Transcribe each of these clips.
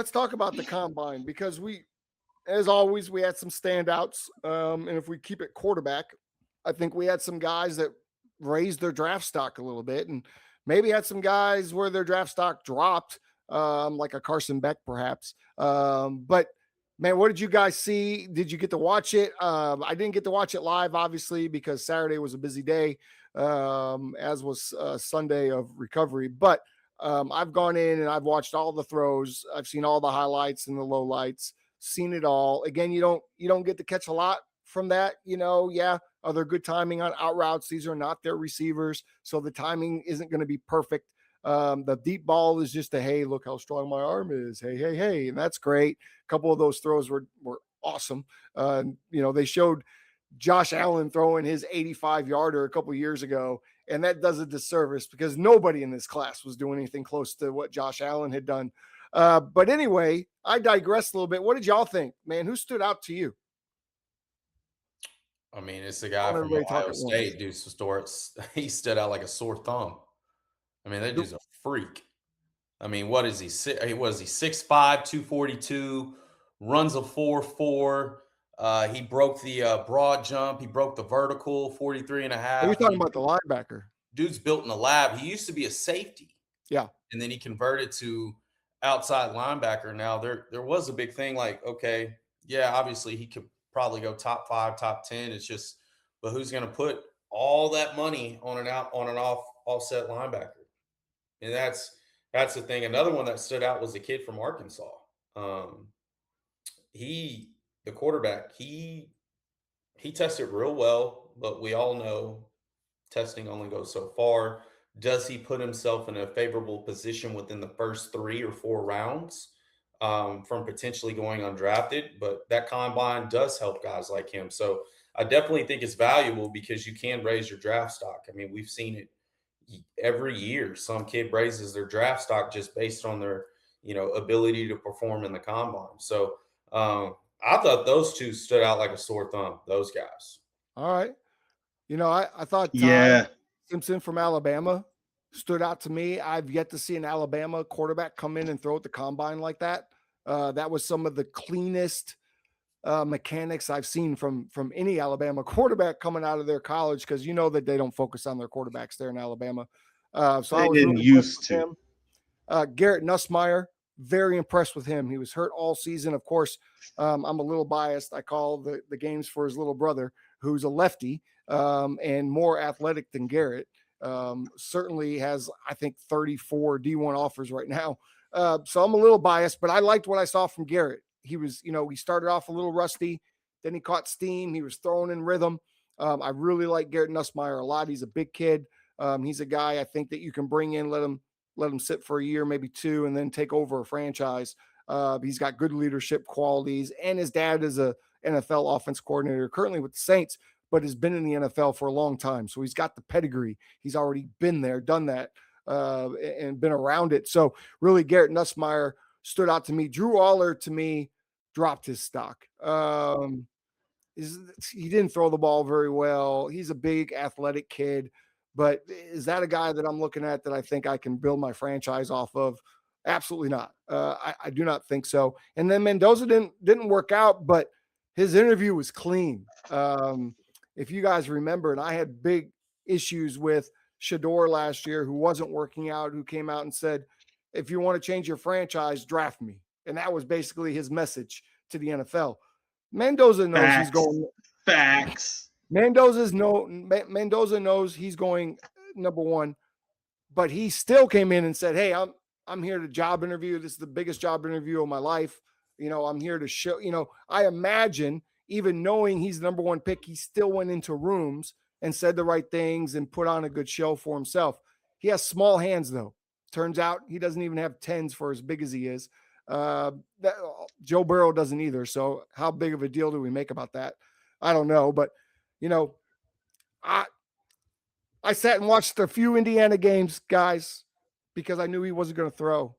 Let's talk about the combine because as always, we had some standouts. And if we keep it quarterback, I think we had some guys that raised their draft stock a little bit, and maybe had some guys where their draft stock dropped, like a Carson Beck, perhaps. But man, what did you guys see? Did you get to watch it? I didn't get to watch it live, obviously, because Saturday was a busy day, as was Sunday of recovery. But I've gone in and I've watched all the throws. I've seen all the highlights and the lowlights, seen it all. Again, you don't get to catch a lot from that. Yeah, are there good timing on out routes? These are not their receivers, so the timing isn't going to be perfect. The deep ball is just a hey, look how strong my arm is. Hey, hey, hey, and that's great. A couple of those throws were awesome. They showed Josh Allen throwing his 85-yarder a couple years ago, and that does a disservice because nobody in this class was doing anything close to what Josh Allen had done. But anyway, I digress a little bit. What did y'all think, man? Who stood out to you? I mean, it's the guy from Ohio State, Deuce Storts. He stood out like a sore thumb. I mean, that dude's a freak. I mean, what is he? What is he? 6'5", 242, runs a 4.4. He broke the broad jump. He broke the vertical 43 and a half. Are you talking about the linebacker? Dude's built in the lab. He used to be a safety. Yeah. And then he converted to outside linebacker. Now there was a big thing like, okay, yeah, obviously he could probably go top 5, top 10. It's just, but who's going to put all that money on an offset linebacker? And that's the thing. Another one that stood out was the kid from Arkansas. The quarterback, he tested real well, but we all know testing only goes so far. Does he put himself in a favorable position within the first 3 or 4 rounds from potentially going undrafted? But that combine does help guys like him. So I definitely think it's valuable because you can raise your draft stock. I mean, we've seen it every year. Some kid raises their draft stock just based on their, ability to perform in the combine. So I thought those two stood out like a sore thumb, those guys. All right. I thought Ty Simpson from Alabama stood out to me. I've yet to see an Alabama quarterback come in and throw at the combine like that. That was some of the cleanest mechanics I've seen from any Alabama quarterback coming out of their college, because that they don't focus on their quarterbacks there in Alabama. So they I was didn't really used to. Garrett Nussmeier, very impressed with him. He was hurt all season. Of course, I'm a little biased. I call the games for his little brother, who's a lefty and more athletic than Garrett. Certainly has, I think, 34 D1 offers right now. So I'm a little biased, but I liked what I saw from Garrett. He was, he started off a little rusty, then he caught steam. He was throwing in rhythm. I really like Garrett Nussmeier a lot. He's a big kid. He's a guy I think that you can bring in, let him sit for a year, maybe 2, and then take over a franchise. He's got good leadership qualities, and his dad is a NFL offense coordinator currently with the Saints, but has been in the NFL for a long time. So he's got the pedigree. He's already been there, done that, and been around it. So really, Garrett Nussmeier stood out to me. Drew Aller, to me, dropped his stock. He didn't throw the ball very well. He's a big athletic kid, but is that a guy that I'm looking at that I think I can build my franchise off of? Absolutely not. I do not think so. And then Mendoza didn't work out, but his interview was clean. If you guys remember, and I had big issues with Shador last year, who wasn't working out, who came out and said, if you want to change your franchise, draft me. And that was basically his message to the NFL. Mendoza knows he's going. Facts. Mendoza knows he's going number 1, but he still came in and said, hey, I'm here to job interview. This is the biggest job interview of my life. I'm here to show, I imagine even knowing he's the number 1 pick, he still went into rooms and said the right things and put on a good show for himself. He has small hands, though. Turns out he doesn't even have 10s for as big as he is. Joe Burrow doesn't either. So how big of a deal do we make about that? I don't know. But, I sat and watched a few Indiana games, guys, because I knew he wasn't going to throw.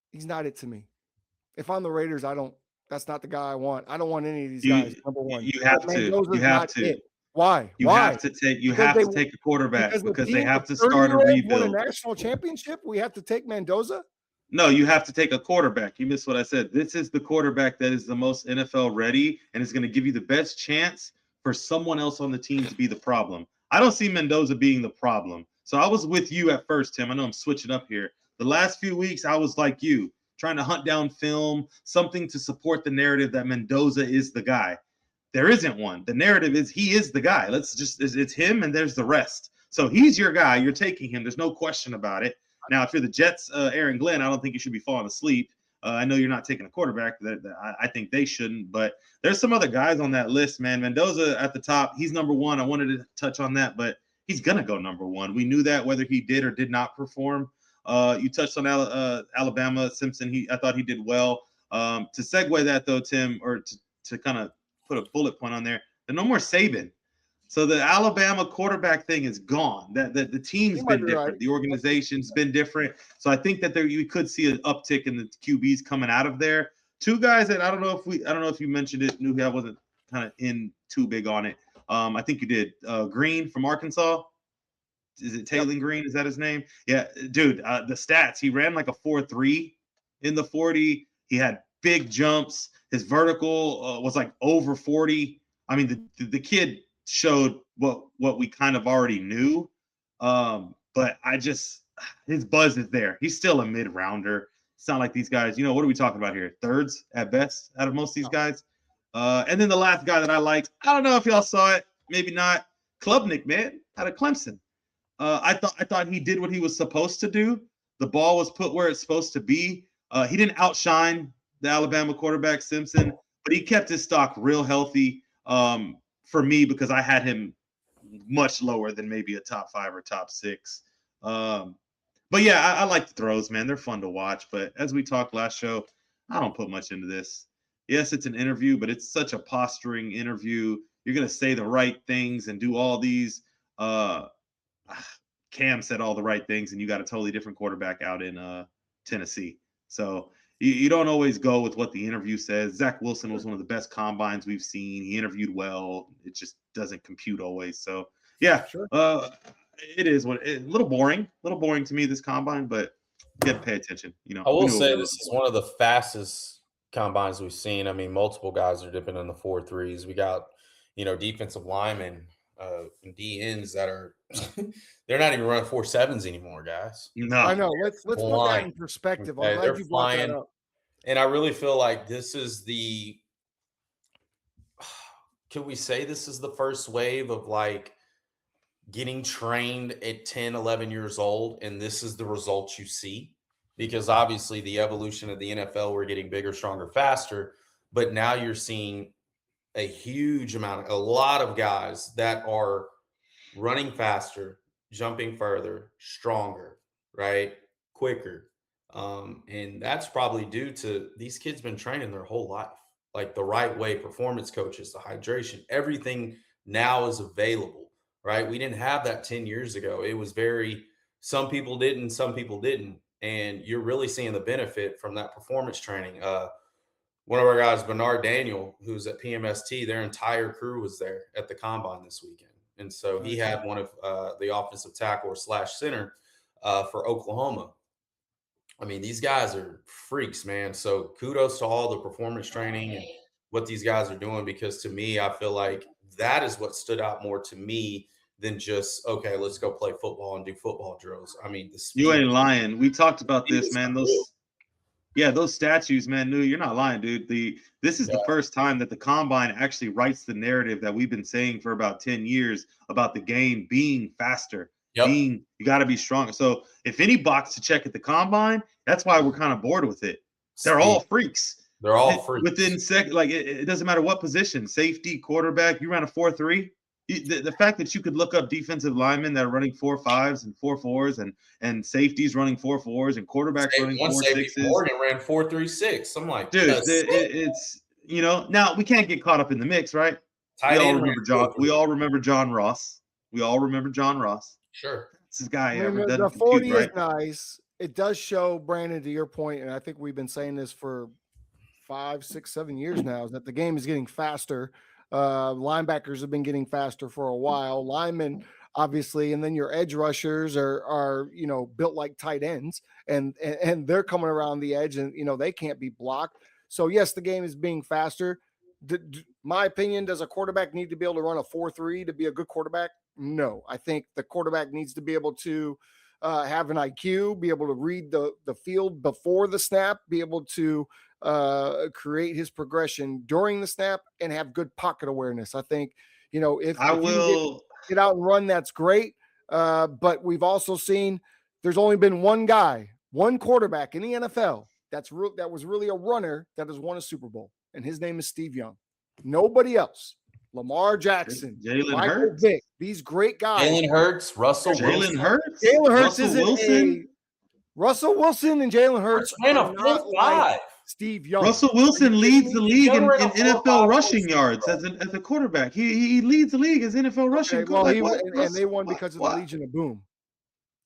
He's not it to me. If I'm the Raiders, that's not the guy I want. I don't want any of these guys. Number 1. You have to. Why? You have to take a quarterback because they have to start a rebuild. Won a national championship. We have to take Mendoza. No, you have to take a quarterback. You missed what I said. This is the quarterback that is the most NFL ready and is going to give you the best chance for someone else on the team to be the problem. I don't see Mendoza being the problem. So I was with you at first, Tim. I know I'm switching up here. The last few weeks, I was like you, trying to hunt down film, something to support the narrative that Mendoza is the guy. There isn't one. The narrative is he is the guy. It's him and there's the rest. So he's your guy. You're taking him. There's no question about it. Now, if you're the Jets, Aaron Glenn, I don't think you should be falling asleep. I know you're not taking a quarterback. I think they shouldn't. But there's some other guys on that list, man. Mendoza at the top. He's number one. I wanted to touch on that, but he's going to go number one. We knew that whether he did or did not perform. You touched on Alabama. Simpson, I thought he did well. To segue that, though, Tim, or to kind of put a bullet point on there, no more Saban. So the Alabama quarterback thing is gone. That the team's been different. Right. The organization's been different. So I think that you could see an uptick in the QBs coming out of there. Two guys that I don't know if you mentioned it. Knew I wasn't kind of in too big on it. I think you did. Green from Arkansas. Is it Taylor Green? Is that his name? Yeah, dude. The stats. He ran like a 4.3 in the 40. He had big jumps. His vertical was like over 40. I mean, the kid showed what we kind of already knew, but his buzz is there. He's still a mid-rounder. It's not like these guys, what are we talking about here? Thirds at best out of most of these guys. And then the last guy that I liked, I don't know if y'all saw it, maybe not. Klubnik, man, out of Clemson. I thought he did what he was supposed to do. The ball was put where it's supposed to be. He didn't outshine the Alabama quarterback Simpson, but he kept his stock real healthy. For me, because I had him much lower than maybe a top 5 or top 6. But yeah, I like the throws, man. They're fun to watch. But as we talked last show, I don't put much into this. Yes, it's an interview, but it's such a posturing interview. You're going to say the right things and do all these. Cam said all the right things, and you got a totally different quarterback out in Tennessee. So you don't always go with what the interview says. Zach Wilson was one of the best combines we've seen. He interviewed well. It just doesn't compute always. So, yeah, sure. It is a little boring to me, this combine, but you got to pay attention. I will say this is one of the fastest combines we've seen. I mean, multiple guys are dipping in the 4.3s. We got, defensive linemen and DNs that are they're not even running 4.7s anymore, guys. No, I know. Let's put that in perspective. I'm glad you brought that up. And I really feel like this is can we say this is the first wave of like getting trained at 10, 11 years old, and this is the results you see? Because obviously the evolution of the NFL, we're getting bigger, stronger, faster, but now you're seeing a lot of guys that are running faster, jumping further, stronger, right? Quicker. And that's probably due to these kids been training their whole life, like the right way, performance coaches, the hydration, everything now is available, right? We didn't have that 10 years ago. It was some people didn't, some people didn't. And you're really seeing the benefit from that performance training. One of our guys, Bernard Daniel, who's at PMST, their entire crew was there at the combine this weekend. And so he had one of the offensive tackle / center for Oklahoma. I mean, these guys are freaks, man. So kudos to all the performance training and what these guys are doing, because to me, I feel like that is what stood out more to me than just, okay, let's go play football and do football drills. I mean, you ain't lying. We talked about this, man. Those statues, man. No, you're not lying, dude. This is the first time that the combine actually writes the narrative that we've been saying for about 10 years about the game being faster. You got to be stronger. So if any box to check at the combine, that's why we're kind of bored with it. They're all freaks. They're all freaks. Within it doesn't matter what position, safety, quarterback, you ran a 4.3. The fact that you could look up defensive linemen that are running 4.5s and 4.4s and safeties running 4.4s and quarterbacks running 4.6s. Morgan ran 4.36. I'm like, dude, it's now we can't get caught up in the mix, right? We all remember John Ross. Sure. This is guy the 40 is nice. It does show, Brandon, to your point, and I think we've been saying this for 5, 6, 7 years now, is that the game is getting faster. Linebackers have been getting faster for a while. Linemen, obviously, and then your edge rushers are built like tight ends, and they're coming around the edge, and they can't be blocked. So yes, the game is being faster. My opinion, does a quarterback need to be able to run a 4.3 to be a good quarterback? No, I think the quarterback needs to be able to have an IQ, be able to read the field before the snap, be able to create his progression during the snap, and have good pocket awareness. I think, if you can get out and run, that's great. But we've also seen there's only been one quarterback in the NFL that was really a runner that has won a Super Bowl, and his name is Steve Young. Nobody else. Lamar Jackson, Jalen Michael Hurts, Vick, these great guys. Jalen Hurts, Russell Wilson. Jalen Hurts isn't Russell Wilson and Jalen Hurts ran a are not 4.5. like Steve Young. Russell Wilson leads the league in ran a NFL 4.5 rushing yards as a quarterback. He leads the league as NFL rushing. Okay, well, like, and they won because of the Legion of Boom.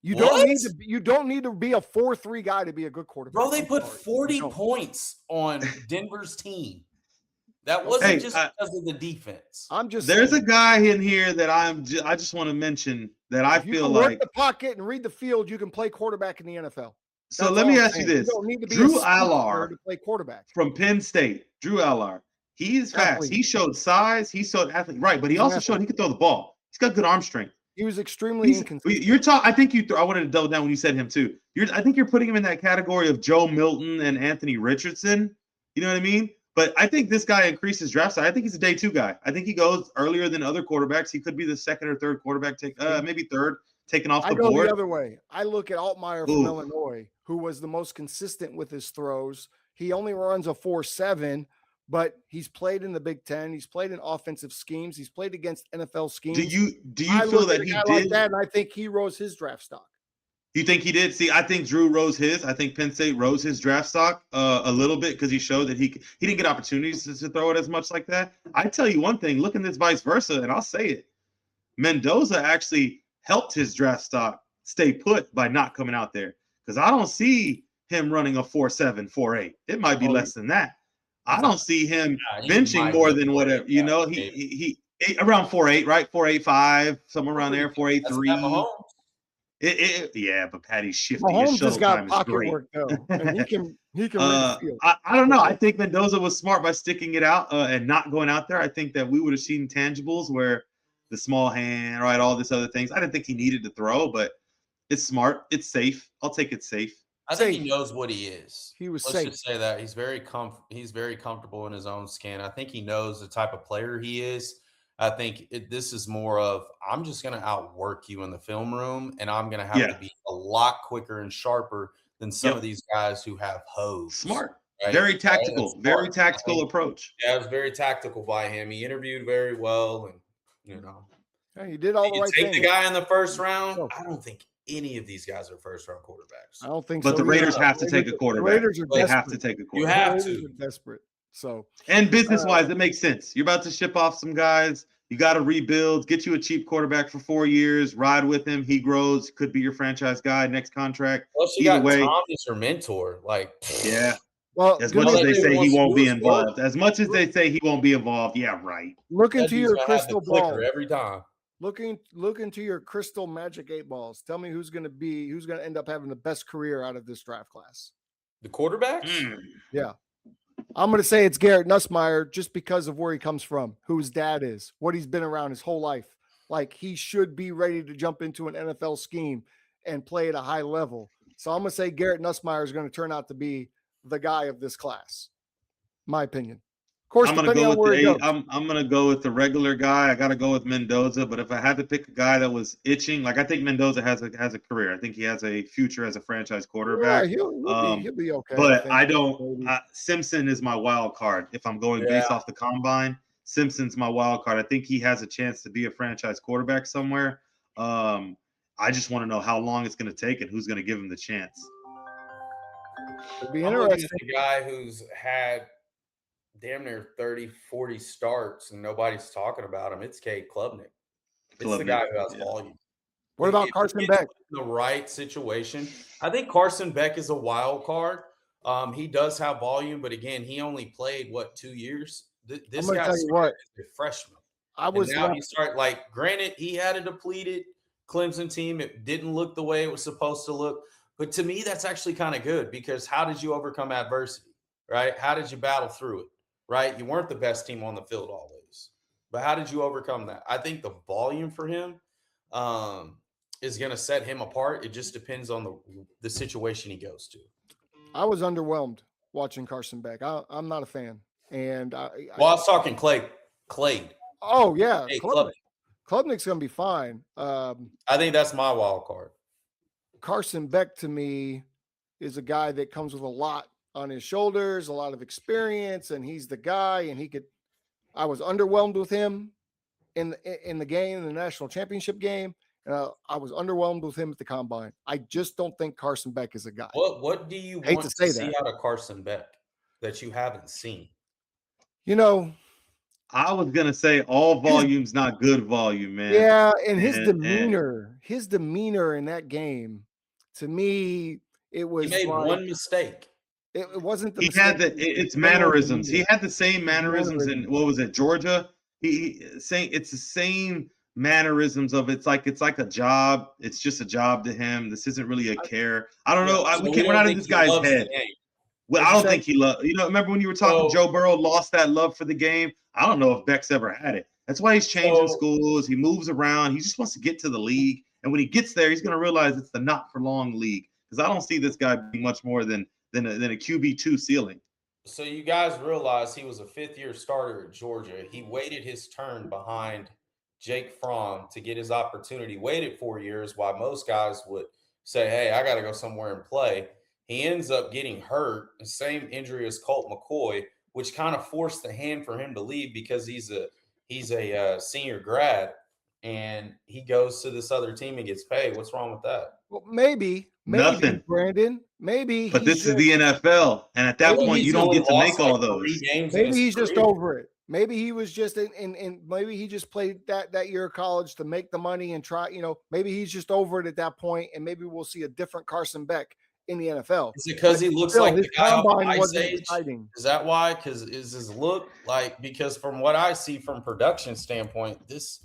You don't need to be a 4.3 guy to be a good quarterback. Bro, they put 40 points on Denver's team. That wasn't just because of the defense. There's a guy in here that I just want to mention that I feel like work the pocket and read the field, you can play quarterback in the NFL. So let me ask you this: You don't need to be Drew a Allard to play quarterback from Penn State. Drew Allard, he's fast. He showed size. He showed athlete, right? But he also showed he could throw the ball. He's got good arm strength. He was extremely inconsistent. You're talking. I think I wanted to double down when you said him too. I think you're putting him in that category of Joe Milton and Anthony Richardson. You know what I mean? But I think this guy increases draft side. I think he's a day 2 guy. I think he goes earlier than other quarterbacks. He could be the second or third quarterback, maybe third, taken off the board. I go the other way. I look at Altmaier from Illinois, who was the most consistent with his throws. He only runs a 4.7, but he's played in the Big Ten. He's played in offensive schemes. He's played against NFL schemes. Do you feel that he did? Like that, and I think he rose his draft stock. You think he did? See, I think Drew rose his. I think Penn State rose his draft stock a little bit because he showed that he didn't get opportunities to throw it as much like that. I tell you one thing, look at this vice versa, and I'll say it. Mendoza actually helped his draft stock stay put by not coming out there because I don't see him running a 4.7, 4.8. It might be less than that. I don't see him benching more than whatever. He around 4.8, right? 4.85, somewhere around there, 4.83. Yeah, but Patty's shifty. Mahomes just got pocket work though, and he can read the field. I don't know. I think Mendoza was smart by sticking it out and not going out there. I think that we would have seen tangibles where the small hand, right, all this other things. I didn't think he needed to throw, but it's smart. It's safe. I'll take it safe. I think he knows what he is. He was Let's safe. just say that he's very comfortable in his own skin. I think he knows the type of player he is. I think this is more of I'm just going to outwork you in the film room, and I'm going to have to be a lot quicker and sharper than some of these guys who have hose. Smart. Right? Very tactical. Very tactical approach. Yeah, it was very tactical by him. He interviewed very well, and he did all the right things. Take the guy in the first round. I don't think any of these guys are first-round quarterbacks. I don't think so. But the Raiders have to take a quarterback. They have to take a quarterback. You have to. Desperate. So, and business-wise, it makes sense. You're about to ship off some guys. You got to rebuild. Get you a cheap quarterback for 4 years. Ride with him. He grows. Could be your franchise guy. Next contract. Plus, you got Thomas or mentor. Yeah. Well, as much as they say he won't be involved. As much as they say he won't be involved. Yeah, right. Look into your crystal ball every time. Look into your crystal magic 8 balls. Tell me who's going to end up having the best career out of this draft class. The quarterbacks? Yeah. I'm going to say it's Garrett Nussmeier just because of where he comes from, who his dad is, what he's been around his whole life. Like, he should be ready to jump into an NFL scheme and play at a high level. So I'm going to say Garrett Nussmeier is going to turn out to be the guy of this class. My opinion. Of course, I'm going to go with the regular guy. I got to go with Mendoza, but if I had to pick a guy that was itching, I think Mendoza has a career. I think he has a future as a franchise quarterback. Yeah, he'll be okay. But I don't. Simpson is my wild card. If I'm going based off the combine, Simpson's my wild card. I think he has a chance to be a franchise quarterback somewhere. I just want to know how long it's going to take and who's going to give him the chance. It'll be interesting. The guy who's had damn near 30, 40 starts and nobody's talking about him. It's Cade Klubnik. It's the guy who has volume. What about Carson Beck? In the right situation. I think Carson Beck is a wild card. He does have volume, but again, he only played 2 years. This guy is a freshman. He started granted, he had a depleted Clemson team. It didn't look the way it was supposed to look. But to me, that's actually kind of good because how did you overcome adversity, right? How did you battle through it, right? You weren't the best team on the field always, but how did you overcome that? I think the volume for him is going to set him apart. It just depends on the situation he goes to. I was underwhelmed watching Carson Beck. I'm not a fan. And I was talking Clade. Oh, yeah. Hey, Klubnik's going to be fine. I think that's my wild card. Carson Beck, to me, is a guy that comes with a lot on his shoulders, a lot of experience, and he's the guy. And I was underwhelmed with him in the game, in the national championship game. I was underwhelmed with him at the combine. I just don't think Carson Beck is a guy. What do you want to see out of Carson Beck that you haven't seen? You know, I was gonna say all volume's not good volume, man. Yeah, and his demeanor in that game, to me, it was. He made one mistake. It wasn't the. He had it's mannerisms. He had the same mannerisms in what was it, Georgia? He saying it's the same mannerisms of it's like a job. It's just a job to him. This isn't really a care. I don't know. We're not in this guy's head. Well, I don't think he loved. Remember when you were talking? Joe Burrow lost that love for the game. I don't know if Beck's ever had it. That's why he's changing schools. He moves around. He just wants to get to the league. And when he gets there, he's going to realize it's the not for long league. Because I don't see this guy being much more than a QB2 ceiling. So you guys realize he was a fifth-year starter at Georgia. He waited his turn behind Jake Fromm to get his opportunity. Waited 4 years while most guys would say, hey, I got to go somewhere and play. He ends up getting hurt, the same injury as Colt McCoy, which kind of forced the hand for him to leave because he's a senior grad, and he goes to this other team and gets paid. What's wrong with that? Well, maybe nothing, Brandon. Maybe, but this is the NFL, and at that point, you don't get to make all those. Maybe he's just over it. Maybe he was just in maybe he just played that year of college to make the money and try. Maybe he's just over it at that point, and maybe we'll see a different Carson Beck in the NFL. Is it because he looks like the guy off the Ice Age? Is that why? Because is his look like? Because from what I see from production standpoint, this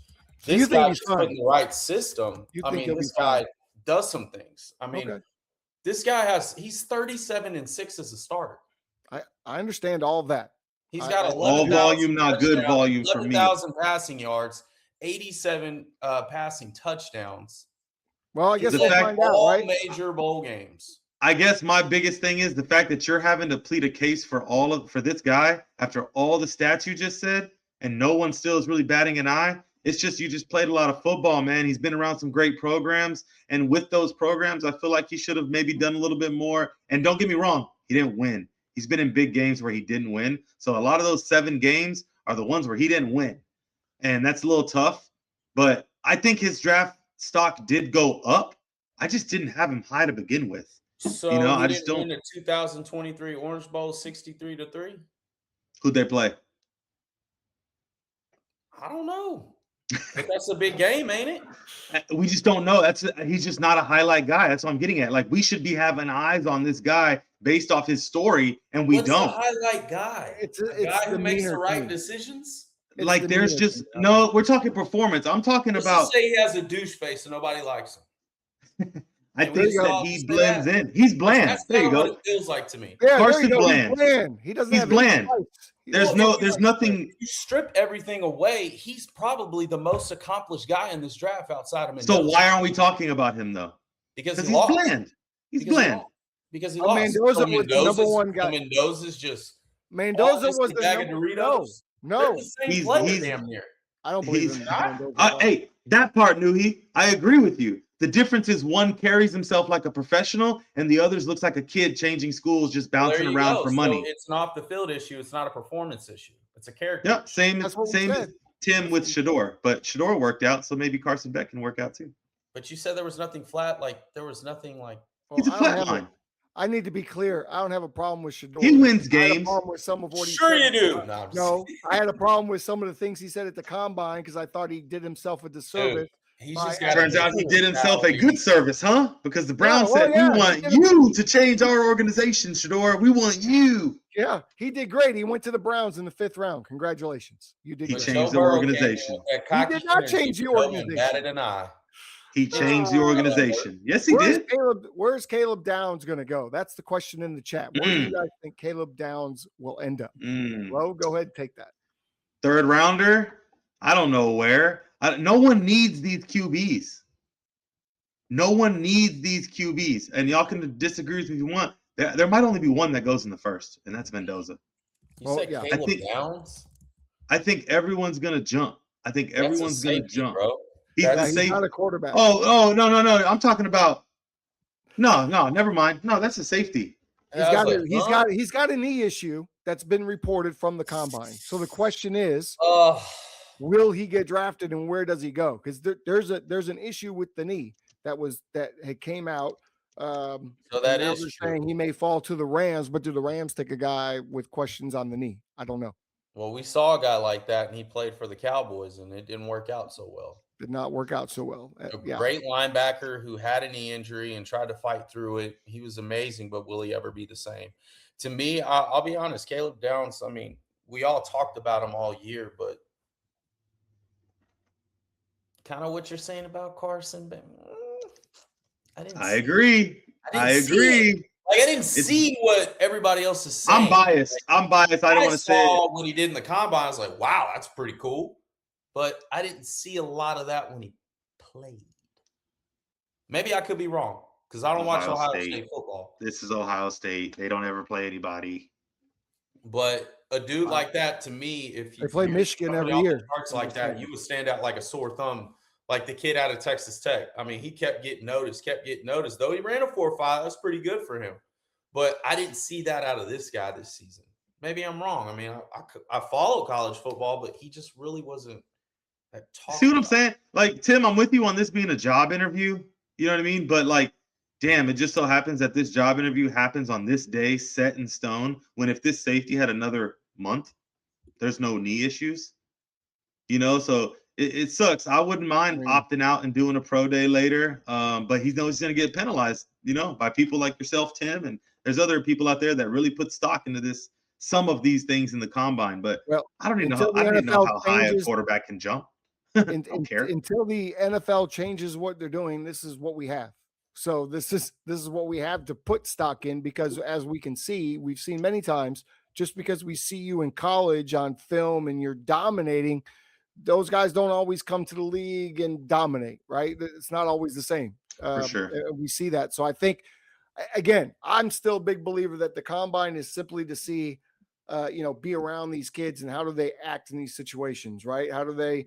guy's put in the right system. I mean, this guy does some things. I mean, this guy he's 37-6 as a starter. I understand all of that. He's got all volume, not good volume for me. 11,000 passing yards, 87 passing touchdowns. Well, I guess we'll find out, all right? Major bowl games. I guess my biggest thing is the fact that you're having to plead a case for this guy after all the stats you just said, and no one still is really batting an eye. It's just you just played a lot of football, man. He's been around some great programs, and with those programs, I feel like he should have maybe done a little bit more. And don't get me wrong, he didn't win. He's been in big games where he didn't win. So a lot of those 7 games are the ones where he didn't win, and that's a little tough. But I think his draft stock did go up. I just didn't have him high to begin with. So I just don't win the 2023 Orange Bowl 63-3. Who'd they play? I don't know. But that's a big game, ain't it? We just don't know. He's just not a highlight guy. That's what I'm getting at. Like, we should be having eyes on this guy based off his story, and we don't. What's a highlight guy? It's a guy who makes the right decisions. Like, there's just no. We're talking performance. I'm talking about. Let's say he has a douche face and nobody likes him. I think that he blends in. He's bland. That's there you go. What it feels like to me. Yeah, Carson Bland. He doesn't. He's have bland. There's nothing. If you strip everything away, he's probably the most accomplished guy in this draft outside of Mendoza. So why aren't we talking about him though? Because he's bland. He's bland. Because he lost. Mendoza was the number one guy. Mendoza's just. Mendoza was the bag of Doritos. No, he's damn near. I don't believe in hey, that part, Nuhi, I agree with you. The difference is one carries himself like a professional, and the others looks like a kid changing schools, just bouncing around for money. So it's an off the field issue. It's not a performance issue. It's a character. Yeah, same Tim with Shador, but Shador worked out, so maybe Carson Beck can work out too. But you said there was nothing flat. Like there was nothing like. He's a flat line. I need to be clear. I don't have a problem with Shador. He wins games. I had a problem with some of what he said. You do. No, I had a problem with some of the things he said at the combine because I thought he did himself a disservice. Turns out he did himself a good service, huh? Because the Browns said, we want you to change our organization, Shador. We want you. Yeah, he did great. He went to the Browns in the 5th round. Congratulations. You did. He changed the organization. He did not change the organization. Batted an eye. He changed the organization. Yes, he Where's did. Caleb Downs going to go? That's the question in the chat. Where do you guys think Caleb Downs will end up? Well, go ahead and take that. Third rounder. I don't know where. No one needs these QBs. No one needs these QBs. And y'all can disagree with me if you want. There might only be one that goes in the first, and that's Mendoza. You said Caleb Downs? I think everyone's going to jump. I think everyone's going to jump. Bro. He's not a quarterback. Oh, no. I'm talking about no, never mind. No, that's a safety. He's got a knee issue that's been reported from the combine. So the question is, will he get drafted and where does he go? Because there's an issue with the knee that had came out. So that is saying he may fall to the Rams, but do the Rams take a guy with questions on the knee? I don't know. Well, we saw a guy like that, and he played for the Cowboys, and it didn't work out so well. Did not work out so well. Great linebacker who had a knee injury and tried to fight through it. He was amazing, but will he ever be the same? To me, I'll be honest, Caleb Downs, I mean, we all talked about him all year, but kind of what you're saying about Carson, but I agree. I agree. Like, I didn't see what everybody else is saying. I'm biased. I don't want to say it. What he did in the combine, I was like, wow, that's pretty cool. But I didn't see a lot of that when he played. Maybe I could be wrong because I don't watch Ohio State football. This is Ohio State. They don't ever play anybody. But a dude like that, to me, if you play Michigan every year, like that, you would stand out like a sore thumb, like the kid out of Texas Tech. I mean, he kept getting noticed. Though he ran a 4.5, that's pretty good for him. But I didn't see that out of this guy this season. Maybe I'm wrong. I mean, I follow college football, but he just really wasn't. See what I'm saying? Like, Tim, I'm with you on this being a job interview. You know what I mean? But, like, damn, it just so happens that this job interview happens on this day, set in stone, when if this safety had another month, there's no knee issues. You know, so it sucks. I wouldn't mind opting out and doing a pro day later, but he knows he's going to get penalized, you know, by people like yourself, Tim, and there's other people out there that really put stock into some of these things in the combine. But I don't even know how high a quarterback can jump. Until the NFL changes what they're doing, this is what we have. So this is what we have to put stock in, because as we can see, we've seen many times, just because we see you in college on film and you're dominating, those guys don't always come to the league and dominate, right? It's not always the same. For sure. We see that. So I think, again, I'm still a big believer that the combine is simply to see, be around these kids and how do they act in these situations, right? How do they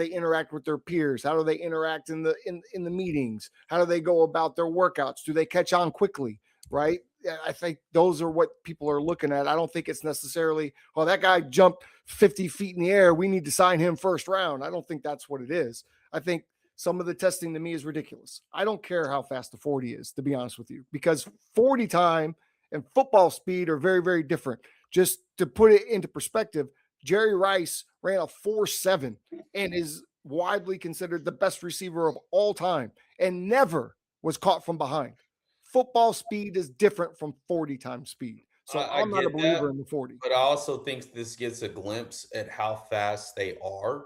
interact with their peers? How do they interact in the meetings? How do they go about their workouts? Do they catch on quickly, right? I think those are what people are looking at. I don't think it's necessarily, well, that guy jumped 50 feet in the air, we need to sign him first round. I don't think that's what it is. I think some of the testing to me is ridiculous. I don't care how fast the 40 is, to be honest with you, because 40 time and football speed are very, very different. Just to put it into perspective, Jerry Rice ran a 4.7 and is widely considered the best receiver of all time and never was caught from behind. Football speed is different from 40 time speed. So I'm not a believer in the 40. But I also think this gets a glimpse at how fast they are,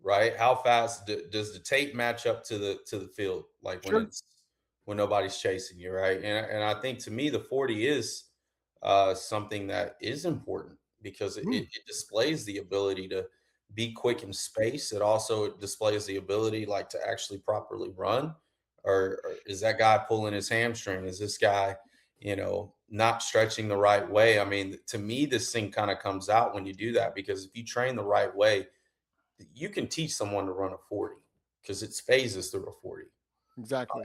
right? How fast does the tape match up to the field? Like when nobody's chasing you, right? And I think, to me, the 40 is something that is important because it displays the ability to be quick in space. It also displays the ability, like, to actually properly run. Or is that guy pulling his hamstring? Is this guy, not stretching the right way? I mean, to me, this thing kind of comes out when you do that, because if you train the right way, you can teach someone to run a 40 because it's phases through a 40. Exactly.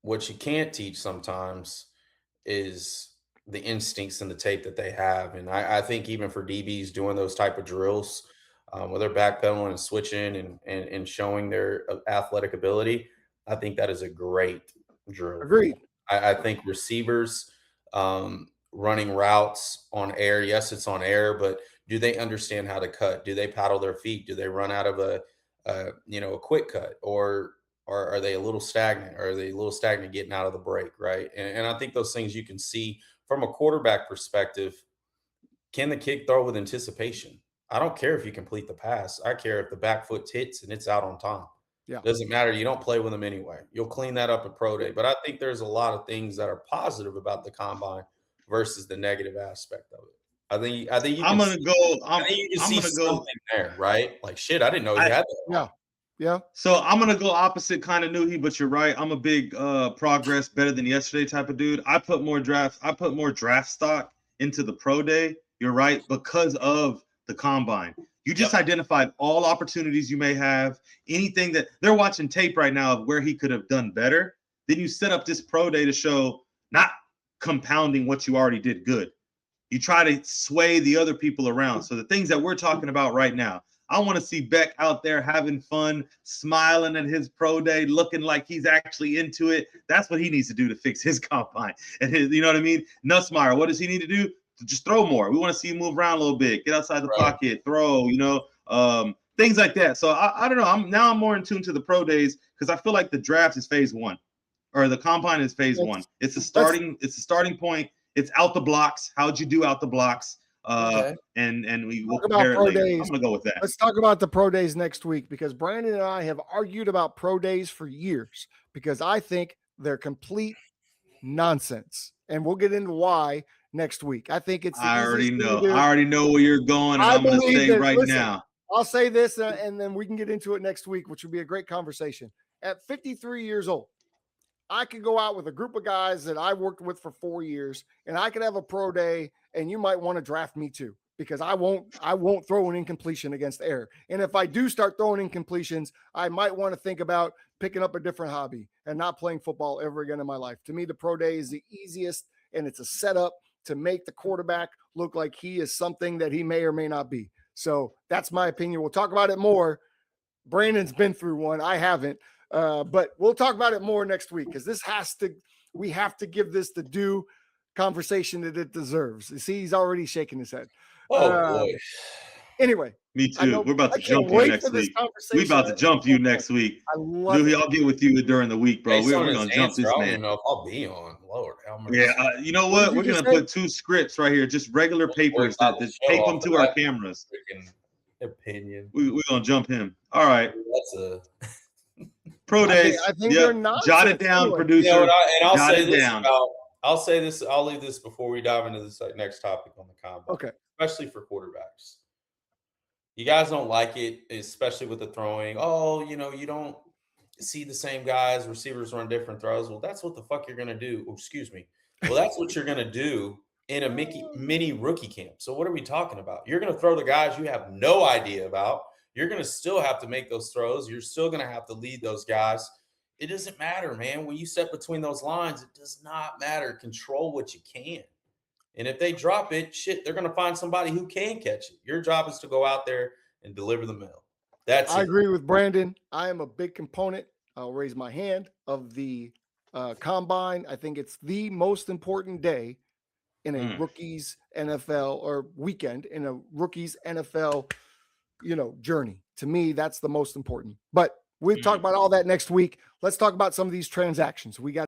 What you can't teach sometimes is the instincts and the tape that they have. And I think even for DBs doing those type of drills, where they're backpedaling and switching and showing their athletic ability, I think that is a great drill. Agreed. I think receivers running routes on air, yes, it's on air, but do they understand how to cut? Do they paddle their feet? Do they run out of a quick cut? Or are they a little stagnant? Or are they a little stagnant getting out of the break, right? And I think those things you can see from a quarterback perspective. Can the kick throw with anticipation? I don't care if you complete the pass. I care if the back foot hits and it's out on time. Yeah. Doesn't matter. You don't play with them anyway. You'll clean that up at pro day. But I think there's a lot of things that are positive about the combine versus the negative aspect of it. I think you I'm can gonna see, go. I think you can I'm see gonna go. something there, right? Like shit, I didn't know he I, had that. Yeah. Yeah. So I'm gonna go opposite kind of Newhie, but you're right. I'm a big progress better than yesterday type of dude. I put more draft stock into the pro day. You're right, because of the combine. You just Yep. identified all opportunities you may have, anything that they're watching tape right now of where he could have done better. Then you set up this pro day to show not compounding what you already did good. You try to sway the other people around. So the things that we're talking about right now, I want to see Beck out there having fun, smiling at his pro day, looking like he's actually into it. That's what he needs to do to fix his combine. And his, you know what I mean? Nussmeyer, what does he need to do? Just throw more. We want to see him move around a little bit, get outside the pocket, throw, things like that. So I don't know. I'm more in tune to the pro days because I feel like the draft is phase one, or the combine is phase one. It's a starting point. It's out the blocks. How'd you do out the blocks? And we will compare it later. I'm gonna go with that. Let's talk about the pro days next week, because Brandon and I have argued about pro days for years because I think they're complete nonsense, and we'll get into why next week. I think it's. I already know where you're going, and I'm gonna say right now. I'll say this, and then we can get into it next week, which will be a great conversation. At 53 years old, I could go out with a group of guys that I worked with for 4 years, and I could have a pro day, and you might want to draft me too, because I won't throw an incompletion against error. And if I do start throwing incompletions, I might want to think about picking up a different hobby and not playing football ever again in my life. To me, the pro day is the easiest, and it's a setup to make the quarterback look like he is something that he may or may not be. So that's my opinion. We'll talk about it more. Brandon's been through one. I haven't. But we'll talk about it more next week, because we have to give this the due conversation that it deserves. You see, he's already shaking his head. Boy. Anyway. Me too. We're about to jump you next week. We about to jump you next week. Dude, I'll get with you during the week, bro. We're going to jump this man. I don't even know if I'll be on. Lord. Yeah, you know what? We're going to put 2 scripts right here, just regular papers that tape them to our cameras. Opinion. We're going to jump him. All right. That's a pro days. I think they're not. Jot it down, producer. I'll say this. I'll leave this before we dive into this next topic on the combine. Okay. Especially for quarterbacks. You guys don't like it, especially with the throwing. Oh, you don't see the same guys. Receivers run different throws. Well, that's what the fuck you're going to do. Oh, excuse me. Well, that's what you're going to do in a mini rookie camp. So what are we talking about? You're going to throw the guys you have no idea about. You're going to still have to make those throws. You're still going to have to lead those guys. It doesn't matter, man. When you step between those lines, it does not matter. Control what you can. And if they drop it, shit, they're going to find somebody who can catch it. Your job is to go out there and deliver the mail. I agree with Brandon. I am a big component. I'll raise my hand of the combine. I think it's the most important day in a rookie's NFL or weekend in a rookie's NFL, journey. To me, that's the most important. But we'll talk about all that next week. Let's talk about some of these transactions. We got